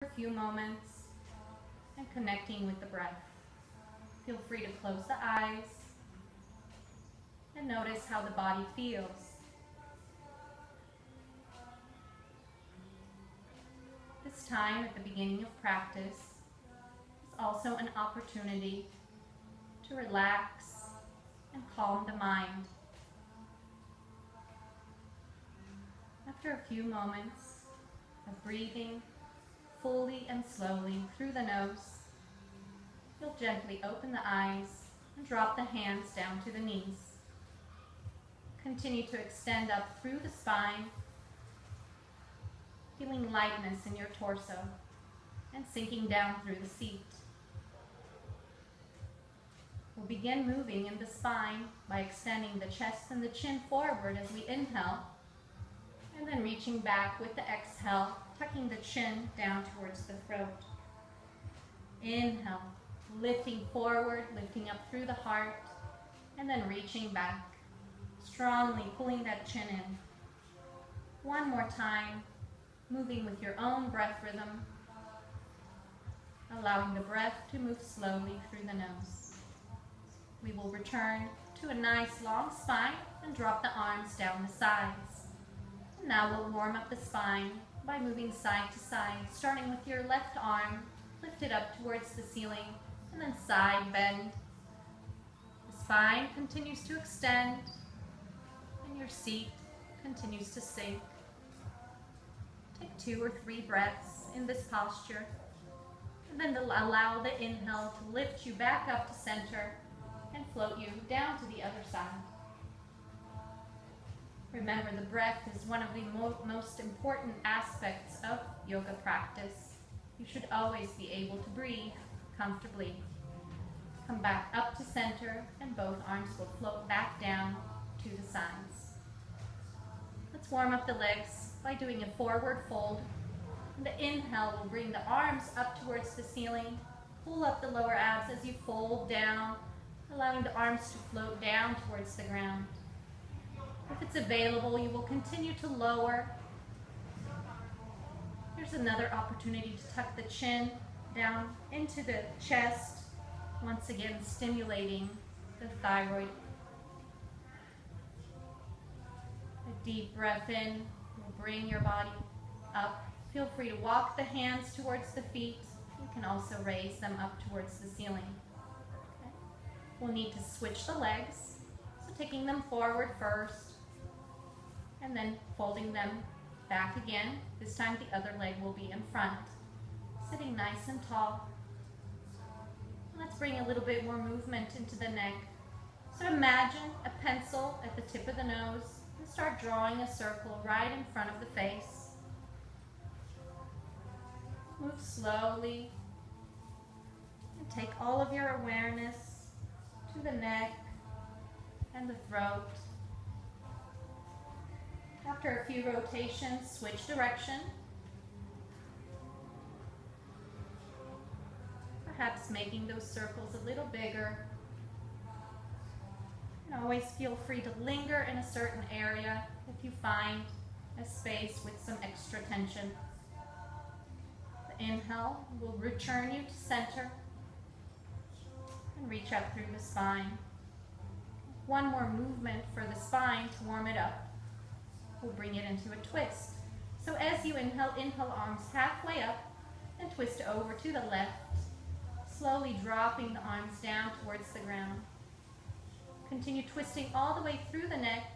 a few moments and connecting with the breath. Feel free to close the eyes and notice how the body feels. This time at the beginning of practice is also an opportunity to relax and calm the mind. After a few moments of breathing fully and slowly through the nose, you'll gently open the eyes and drop the hands down to the knees. Continue to extend up through the spine, feeling lightness in your torso and sinking down through the seat. We'll begin moving in the spine by extending the chest and the chin forward as we inhale, and then reaching back with the exhale, tucking the chin down towards the throat. Inhale, lifting forward, lifting up through the heart, and then reaching back, strongly pulling that chin in. One more time, moving with your own breath rhythm, allowing the breath to move slowly through the nose. We will return to a nice long spine and drop the arms down the sides. And now we'll warm up the spine by moving side to side, starting with your left arm lifted up towards the ceiling, and then side bend. The spine continues to extend, and your seat continues to sink. Take 2 or 3 breaths in this posture, and then allow the inhale to lift you back up to center and float you down to the other side. Remember, the breath is one of the most important aspects of yoga practice. You should always be able to breathe comfortably. Come back up to center, and both arms will float back down to the sides. Let's warm up the legs by doing a forward fold. The inhale will bring the arms up towards the ceiling. Pull up the lower abs as you fold down, allowing the arms to float down towards the ground. If it's available, you will continue to lower. Here's another opportunity to tuck the chin down into the chest, once again stimulating the thyroid. A deep breath in will bring your body up. Feel free to walk the hands towards the feet. You can also raise them up towards the ceiling. Okay. We'll need to switch the legs, so taking them forward first, and then folding them back again. This time the other leg will be in front, sitting nice and tall. Let's bring a little bit more movement into the neck. So imagine a pencil at the tip of the nose and start drawing a circle right in front of the face. Move slowly and take all of your awareness to the neck and the throat. After a few rotations, switch direction. Perhaps making those circles a little bigger. And always feel free to linger in a certain area if you find a space with some extra tension. The inhale will return you to center and reach up through the spine. One more movement for the spine to warm it up. We'll bring it into a twist. So as you inhale, arms halfway up and twist over to the left, slowly dropping the arms down towards the ground. Continue twisting all the way through the neck,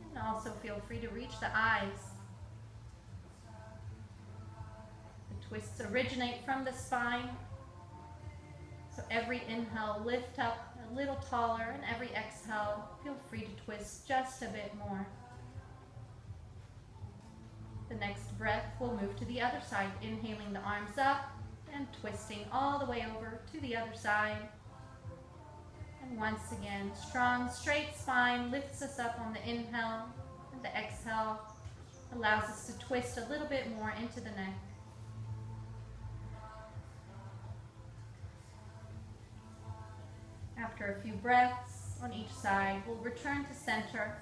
and also feel free to reach the eyes. The twists originate from the spine, so every inhale, lift up a little taller, and every exhale, feel free to twist just a bit more. The next breath, we'll move to the other side, inhaling the arms up and twisting all the way over to the other side. And once again, strong, straight spine lifts us up on the inhale, and the exhale allows us to twist a little bit more into the neck. After a few breaths on each side, we'll return to center.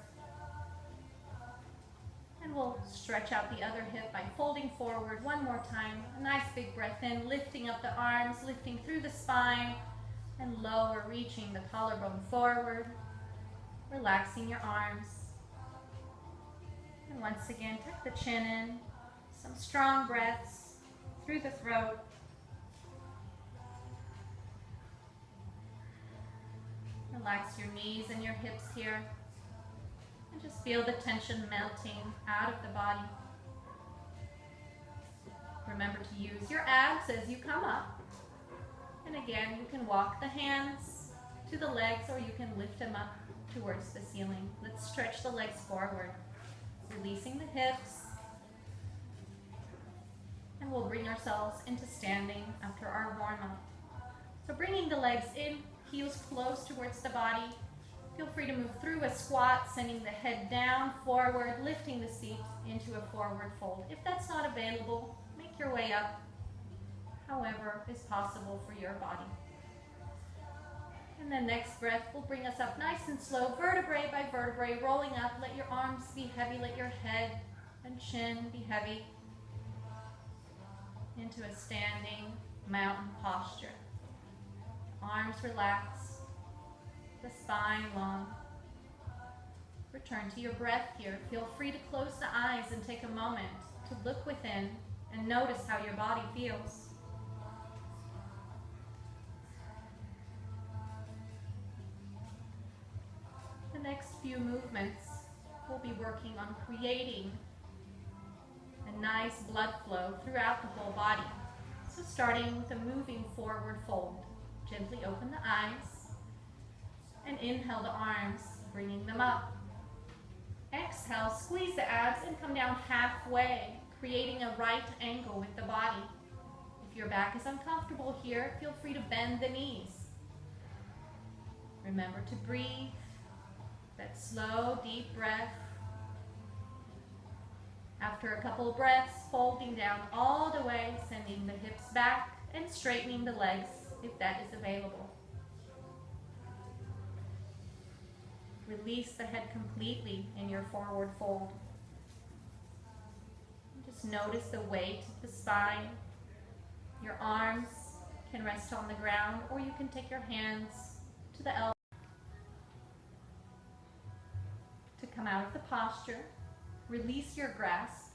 And And we'll stretch out the other hip by folding forward one more time. A nice big breath in, lifting up the arms, lifting through the spine, and lower, reaching the collarbone forward, relaxing your arms. And once again, tuck the chin in, some strong breaths through the throat. Relax your knees and your hips here. And just feel the tension melting out of the body. Remember to use your abs as you come up. And again, you can walk the hands to the legs or you can lift them up towards the ceiling. Let's stretch the legs forward, releasing the hips. And we'll bring ourselves into standing after our warm-up. So bringing the legs in, heels close towards the body. Feel free to move through a squat, sending the head down, forward, lifting the seat into a forward fold. If that's not available, make your way up, however is possible for your body. And then next breath will bring us up nice and slow, vertebrae by vertebrae, rolling up. Let your arms be heavy, let your head and chin be heavy. Into a standing mountain posture. Arms relaxed, the spine long. Return to your breath here. Feel free to close the eyes and take a moment to look within and notice how your body feels. The next few movements, we'll be working on creating a nice blood flow throughout the whole body. So starting with a moving forward fold. Gently open the eyes and inhale the arms, bringing them up. Exhale, squeeze the abs and come down halfway, creating a right angle with the body. If your back is uncomfortable here, feel free to bend the knees. Remember to breathe, that slow, deep breath. After a couple of breaths, folding down all the way, sending the hips back and straightening the legs if that is available. Release the head completely in your forward fold. Just notice the weight of the spine. Your arms can rest on the ground, or you can take your hands to the elbow to come out of the posture. Release your grasp.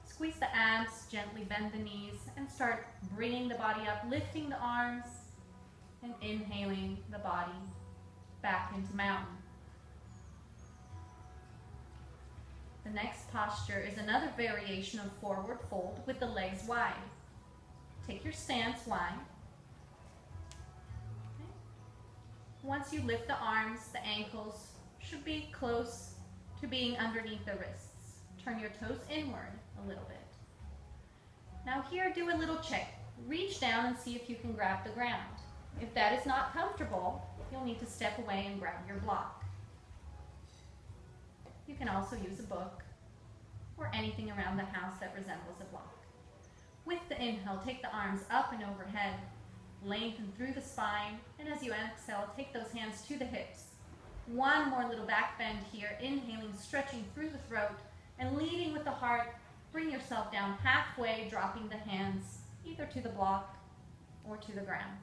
Squeeze the abs, gently bend the knees, and start bringing the body up, lifting the arms, and inhaling the body back into mountain. The next posture is another variation of forward fold with the legs wide. Take your stance wide. Okay. Once you lift the arms, the ankles should be close to being underneath the wrists. Turn your toes inward a little bit. Now here, do a little check. Reach down and see if you can grab the ground. If that is not comfortable, you'll need to step away and grab your block. You can also use a book or anything around the house that resembles a block. With the inhale, take the arms up and overhead, lengthen through the spine, and as you exhale, take those hands to the hips. One more little back bend here, inhaling, stretching through the throat, and leading with the heart. Bring yourself down halfway, dropping the hands either to the block or to the ground.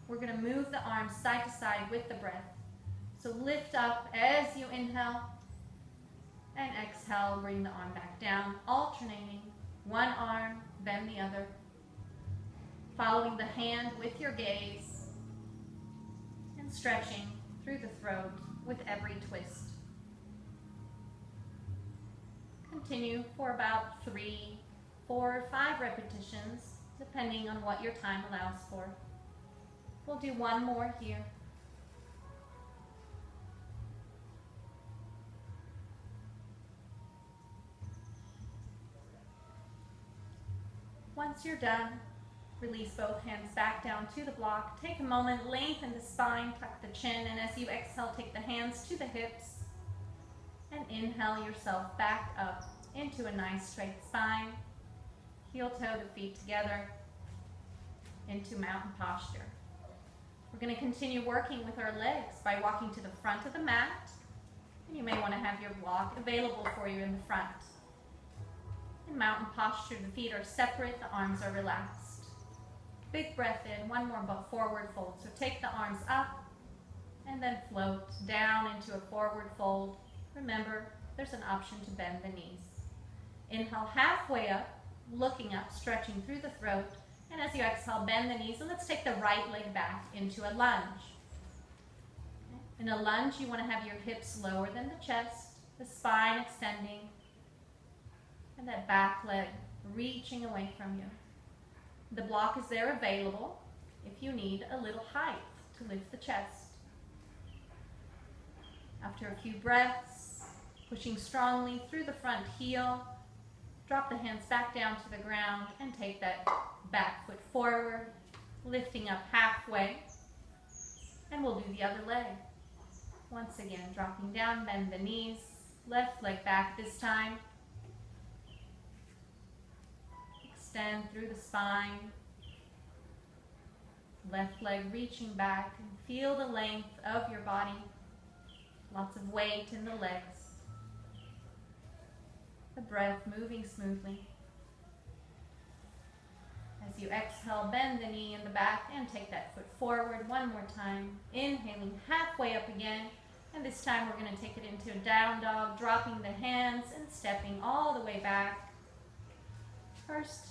We're going to move the arms side to side with the breath. So lift up as you inhale, and exhale, bring the arm back down, alternating. One arm, then the other. Following the hand with your gaze, and stretching through the throat with every twist. Continue for about 3, 4, 5 repetitions, depending on what your time allows for. We'll do one more here. Once you're done, release both hands back down to the block. Take a moment, lengthen the spine, tuck the chin, and as you exhale, take the hands to the hips and inhale yourself back up into a nice straight spine. Heel toe the feet together into mountain posture. We're going to continue working with our legs by walking to the front of the mat, And you may want to have your block available for you in the front. In mountain posture, the feet are separate, the arms are relaxed. Big breath in, one more forward fold. So take the arms up and then float down into a forward fold. Remember, there's an option to bend the knees. Inhale halfway up, looking up, stretching through the throat. And as you exhale, bend the knees, and let's take the right leg back into a lunge. In a lunge, you want to have your hips lower than the chest, the spine extending, and that back leg reaching away from you. The block is there available if you need a little height to lift the chest. After a few breaths, pushing strongly through the front heel, drop the hands back down to the ground and take that back foot forward, lifting up halfway, and we'll do the other leg. Once again, dropping down, bend the knees, left leg back this time. Extend through the spine, left leg reaching back, and feel the length of your body. Lots of weight in the legs. The breath moving smoothly. As you exhale, bend the knee in the back and take that foot forward one more time. Inhaling halfway up again. And this time we're going to take it into a down dog, dropping the hands and stepping all the way back. First,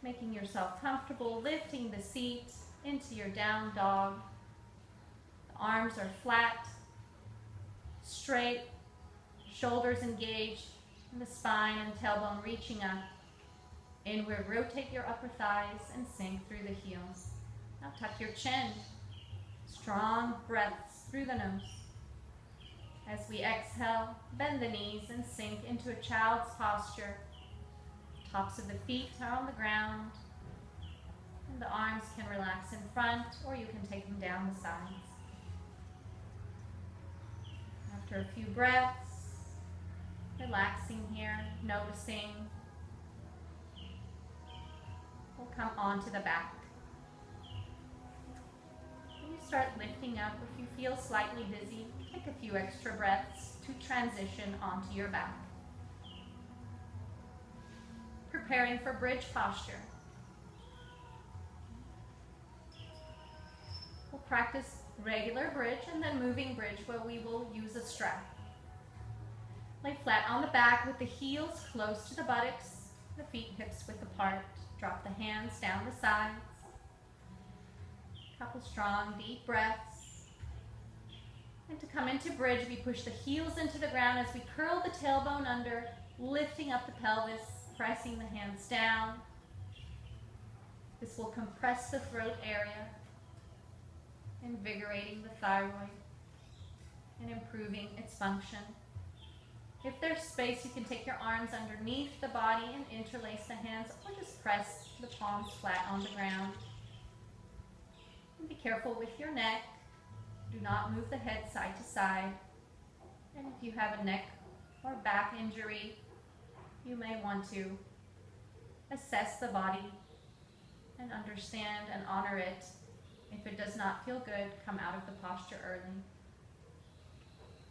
making yourself comfortable, lifting the seat into your down dog. The arms are flat, straight, shoulders engaged, and the spine and tailbone reaching up. Inward, rotate your upper thighs and sink through the heels. Now tuck your chin. Strong breaths through the nose. As we exhale, bend the knees and sink into a child's posture. Tops of the feet are on the ground, and the arms can relax in front, or you can take them down the sides. After a few breaths, relaxing here, noticing. We'll come onto the back. When you start lifting up, if you feel slightly dizzy, take a few extra breaths to transition onto your back. Preparing for bridge posture. We'll practice regular bridge and then moving bridge where we will use a strap. Lay flat on the back with the heels close to the buttocks, the feet hips width apart. Drop the hands down the sides. Couple strong, deep breaths. And to come into bridge, we push the heels into the ground as we curl the tailbone under, lifting up the pelvis, pressing the hands down. This will compress the throat area, invigorating the thyroid and improving its function. If there's space, you can take your arms underneath the body and interlace the hands, or just press the palms flat on the ground. And be careful with your neck. Do not move the head side to side. And if you have a neck or back injury, you may want to assess the body and understand and honor it. If it does not feel good, come out of the posture early.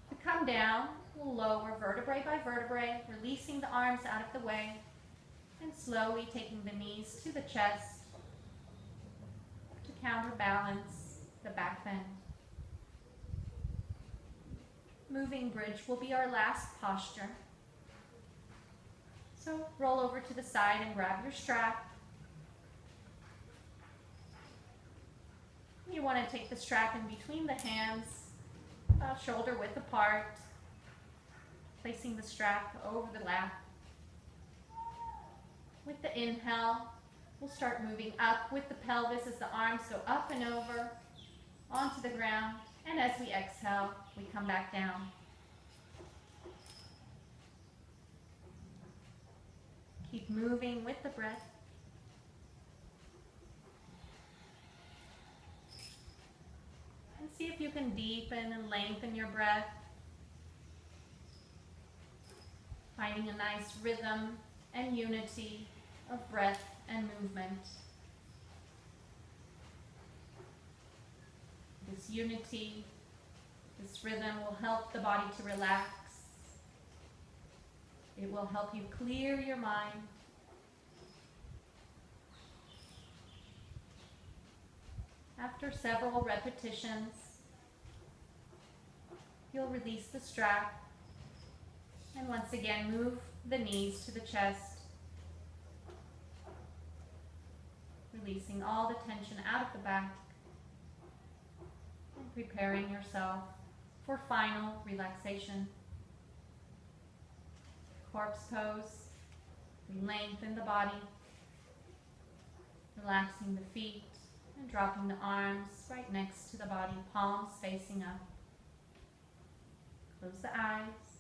To come down, we'll lower vertebrae by vertebrae, releasing the arms out of the way, and slowly taking the knees to the chest to counterbalance the back bend. Moving bridge will be our last posture. So roll over to the side and grab your strap. You want to take the strap in between the hands, shoulder width apart, placing the strap over the lap. With the inhale, we'll start moving up with the pelvis as the arms go up and over onto the ground. And as we exhale, we come back down. Keep moving with the breath. And see if you can deepen and lengthen your breath. Finding a nice rhythm and unity of breath and movement. This unity, This rhythm will help the body to relax. It will help you clear your mind. After several repetitions, you'll release the strap and once again move the knees to the chest, releasing all the tension out of the back and preparing yourself for final relaxation. Corpse pose, we lengthen the body, relaxing the feet and dropping the arms right next to the body, palms facing up. Close the eyes.